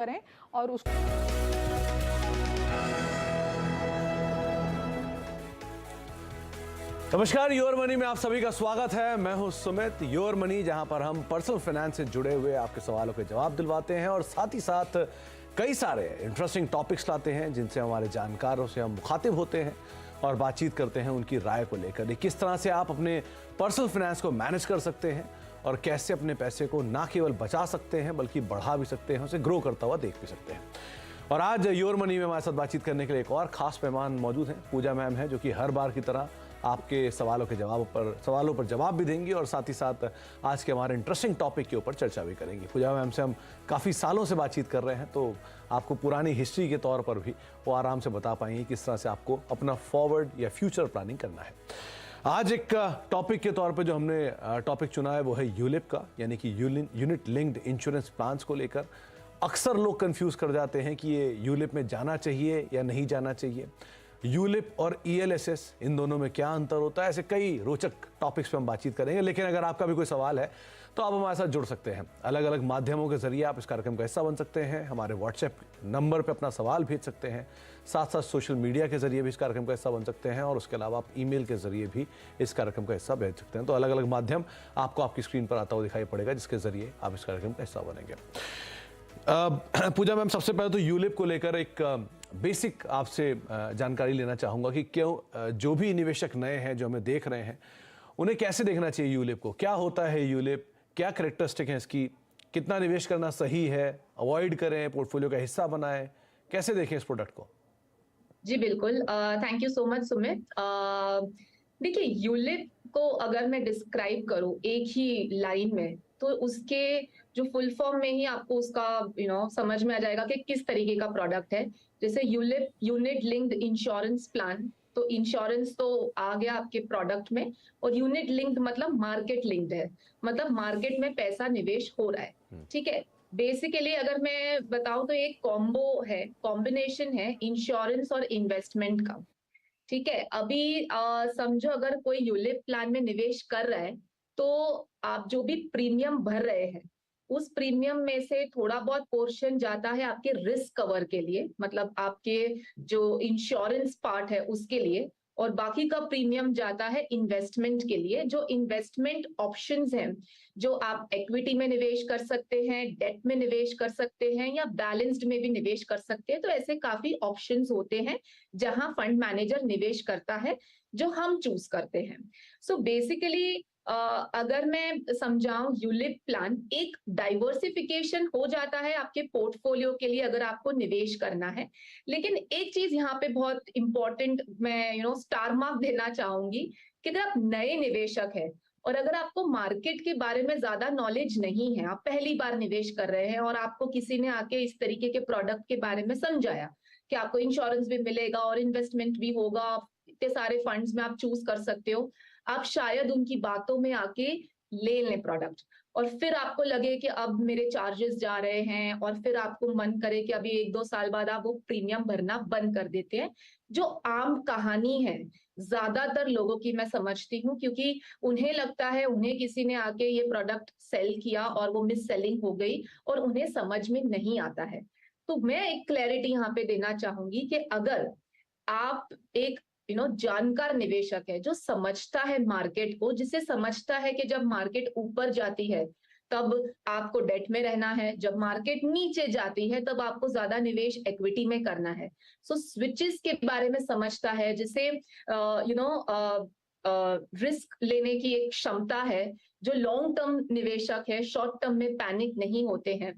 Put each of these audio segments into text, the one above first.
करें और उस नमस्कार, योर मनी में आप सभी का स्वागत है। मैं हूं सुमित। योर मनी, जहां पर हम पर्सनल फाइनेंस से जुड़े हुए आपके सवालों के जवाब दिलवाते हैं और साथ ही साथ कई सारे इंटरेस्टिंग टॉपिक्स लाते हैं जिनसे हमारे जानकारों से हम मुखातिब होते हैं और बातचीत करते हैं उनकी राय को लेकर। किस तरह से आप अपने पर्सनल फाइनेंस को मैनेज कर सकते हैं और कैसे अपने पैसे को ना केवल बचा सकते हैं बल्कि बढ़ा भी सकते हैं, उसे ग्रो करता हुआ देख भी सकते हैं। और आज योर मनी में हमारे साथ बातचीत करने के लिए एक और खास मेहमान मौजूद हैं। पूजा मैम है, जो कि हर बार की तरह आपके सवालों पर जवाब भी देंगी और साथ ही साथ आज के हमारे इंटरेस्टिंग टॉपिक के ऊपर चर्चा भी करेंगी। पूजा मैम से हम काफ़ी सालों से बातचीत कर रहे हैं, तो आपको पुरानी हिस्ट्री के तौर पर भी वो आराम से बता पाएंगी किस तरह से आपको अपना फॉरवर्ड या फ्यूचर प्लानिंग करना है। आज एक टॉपिक के तौर पे जो हमने टॉपिक चुना है वो है यूलिप का, यानी कि यूनिट लिंक्ड इंश्योरेंस प्लान्स को लेकर। अक्सर लोग कंफ्यूज कर जाते हैं कि ये यूलिप में जाना चाहिए या नहीं जाना चाहिए, यूलिप और ईएलएसएस इन दोनों में क्या अंतर होता है। ऐसे कई रोचक टॉपिक्स पे हम बातचीत करेंगे। लेकिन अगर आपका भी कोई सवाल है तो आप हमारे साथ जुड़ सकते हैं। अलग अलग माध्यमों के जरिए आप इस कार्यक्रम का हिस्सा बन सकते हैं। हमारे व्हाट्सएप नंबर पे अपना सवाल भेज सकते हैं, साथ साथ सोशल मीडिया के जरिए भी इस कार्यक्रम का हिस्सा बन सकते हैं और उसके अलावा आप ईमेल के जरिए भी इस कार्यक्रम का हिस्सा भेज सकते हैं। तो अलग अलग माध्यम आपको आपकी स्क्रीन पर आता हुआ दिखाई पड़ेगा जिसके जरिए आप इस कार्यक्रम का हिस्सा बनेंगे। पूजा मैम, सबसे पहले तो यूलिप को लेकर एक बेसिक आपसे जानकारी लेना चाहूंगा कि क्यों जो भी निवेशक नए हैं जो हमें देख रहे हैं उन्हें कैसे देखना चाहिए यूलिप को। क्या होता है यूलिप, क्या कैरेक्टरिस्टिक है इसकी, कितना निवेश करना सही है, अवॉइड करें, पोर्टफोलियो का हिस्सा बनाएं, कैसे देखें इस प्रोडक्ट को? जी बिल्कुल, thank you so much Sumit. देखिए, यूलिप को अगर मैं डिस्क्राइब करूं एक ही लाइन में तो उसके जो फुल फॉर्म में ही आपको उसका समझ में आ जाएगा कि किस तरीके का प्रोडक्ट है। जैसे ULIP unit linked insurance plan, तो इंश्योरेंस तो आ गया आपके प्रोडक्ट में, और यूनिट लिंक्ड मतलब मार्केट लिंक्ड है, मतलब मार्केट में पैसा निवेश हो रहा है। ठीक है, बेसिकली अगर मैं बताऊं तो एक कॉम्बो है, कॉम्बिनेशन है इंश्योरेंस और इन्वेस्टमेंट का। ठीक है, अभी समझो अगर कोई यूलिप प्लान में निवेश कर रहा है तो आप जो भी प्रीमियम भर रहे हैं उस प्रीमियम में से थोड़ा बहुत पोर्शन जाता है आपके रिस्क कवर के लिए, मतलब आपके जो इंश्योरेंस पार्ट है उसके लिए, और बाकी का प्रीमियम जाता है इन्वेस्टमेंट के लिए। जो इन्वेस्टमेंट ऑप्शंस हैं, जो आप इक्विटी में निवेश कर सकते हैं, डेट में निवेश कर सकते हैं या बैलेंस्ड में भी निवेश कर सकते हैं। तो ऐसे काफी ऑप्शंस होते हैं जहां फंड मैनेजर निवेश करता है, जो हम चूज करते हैं। सो बेसिकली अगर मैं समझाऊं, यूलिप प्लान एक डाइवर्सिफिकेशन हो जाता है आपके पोर्टफोलियो के लिए अगर आपको निवेश करना है। लेकिन एक चीज यहाँ पे बहुत इंपॉर्टेंट मैं स्टार मार्क देना चाहूंगी कि अगर आप नए निवेशक हैं और अगर आपको मार्केट के बारे में ज्यादा नॉलेज नहीं है, आप पहली बार निवेश कर रहे हैं और आपको किसी ने आके इस तरीके के प्रोडक्ट के बारे में समझाया कि आपको इंश्योरेंस भी मिलेगा और इन्वेस्टमेंट भी होगा, इतने सारे फंड्स में आप चूज कर सकते हो, आप शायद उनकी बातों में आके ले लें प्रोडक्ट, और फिर आपको लगे कि अब मेरे चार्जेस जा रहे हैं, और फिर आपको मन करे कि अभी 1-2 साल बाद आप वो प्रीमियम भरना बंद कर देते हैं। जो आम कहानी है ज्यादातर लोगों की, मैं समझती हूँ, क्योंकि उन्हें लगता है उन्हें किसी ने आके ये प्रोडक्ट सेल किया और वो मिस सेलिंग हो गई और उन्हें समझ में नहीं आता है। तो मैं एक क्लैरिटी यहाँ पे देना चाहूंगी कि अगर आप एक जानकार निवेशक है जो समझता है मार्केट को, जिसे समझता है कि जब मार्केट ऊपर जाती है तब आपको डेट में रहना है, जब मार्केट नीचे जाती है तब आपको ज्यादा निवेश इक्विटी में करना है। सो स्विचेस के बारे में समझता है, जिसे रिस्क लेने की एक क्षमता है, जो लॉन्ग टर्म निवेशक है, शॉर्ट टर्म में पैनिक नहीं होते हैं,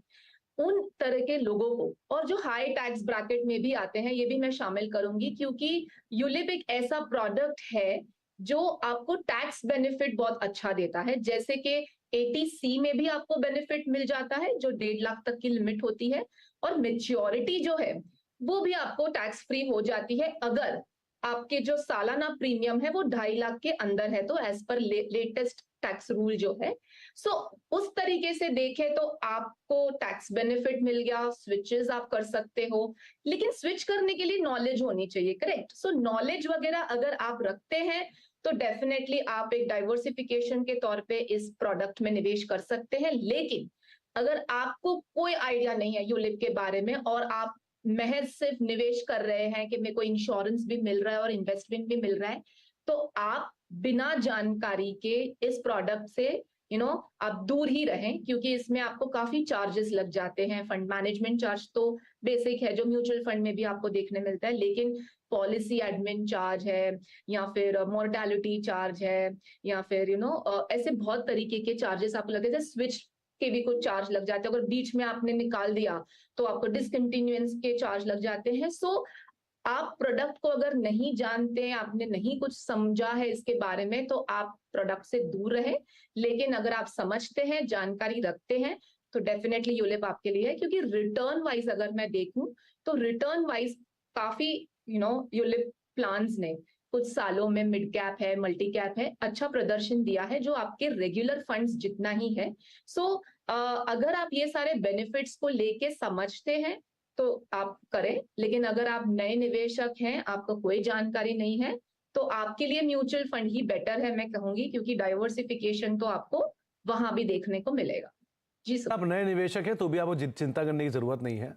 उन तरह के लोगों को, और जो हाई टैक्स ब्रैकेट में भी आते हैं, ये भी मैं शामिल करूंगी, क्योंकि यूलिप एक ऐसा प्रोडक्ट है जो आपको टैक्स बेनिफिट बहुत अच्छा देता है। जैसे कि 80C में भी आपको बेनिफिट मिल जाता है, जो 1.5 लाख तक की लिमिट होती है, और मेच्योरिटी जो है वो भी आपको टैक्स फ्री हो जाती है अगर आपके जो सालाना प्रीमियम है वो 2.5 लाख के अंदर है, तो as per latest tax rule जो है। सो उस तरीके से देखें तो आपको टैक्स बेनिफिट मिल गया, स्विचेस आप कर सकते हो, लेकिन स्विच करने के लिए नॉलेज होनी चाहिए, करेक्ट? सो नॉलेज वगैरह अगर आप रखते हैं तो डेफिनेटली आप एक डाइवर्सिफिकेशन के तौर पे इस प्रोडक्ट में निवेश कर सकते हैं। लेकिन अगर आपको कोई आइडिया नहीं है यूलिप के बारे में और आप महज सिर्फ निवेश कर रहे हैं कि मेरे को इंश्योरेंस भी मिल रहा है और इन्वेस्टमेंट भी मिल रहा है, तो आप बिना जानकारी के इस प्रोडक्ट से आप दूर ही रहें, क्योंकि इसमें आपको काफी चार्जेस लग जाते हैं। फंड मैनेजमेंट चार्ज तो बेसिक है जो म्यूचुअल फंड में भी आपको देखने मिलता है, लेकिन पॉलिसी एडमिन चार्ज है, या फिर मोर्टेलिटी चार्ज है, या फिर ऐसे बहुत तरीके के चार्जेस आपको लगते हैं। स्विच के भी कुछ चार्ज लग जाते हैं, अगर बीच में आपने निकाल दिया तो आपको डिसकंटिन्यूएंस के चार्ज लग जाते हैं। सो आप प्रोडक्ट को अगर नहीं जानते हैं, आपने नहीं कुछ समझा है इसके बारे में, तो आप प्रोडक्ट से दूर रहे। लेकिन अगर आप समझते हैं, जानकारी रखते हैं, तो डेफिनेटली यूलिप आपके लिए है, क्योंकि रिटर्न वाइज अगर मैं देखूं तो रिटर्न वाइज काफी यूलिप प्लान्स ने कुछ सालों में मिड कैप है, मल्टी कैप है, अच्छा प्रदर्शन दिया है, जो आपके रेगुलर फंड्स जितना ही है। सो अगर आप ये सारे बेनिफिट्स को लेके समझते हैं तो आप करें, लेकिन अगर आप नए निवेशक हैं, आपको कोई जानकारी नहीं है, तो आपके लिए म्यूचुअल फंड ही बेटर है मैं कहूंगी, क्योंकि डाइवर्सिफिकेशन तो आपको वहां भी देखने को मिलेगा। जी सर। आप नए निवेशक हैं तो भी आपको चिंता करने की जरूरत नहीं है।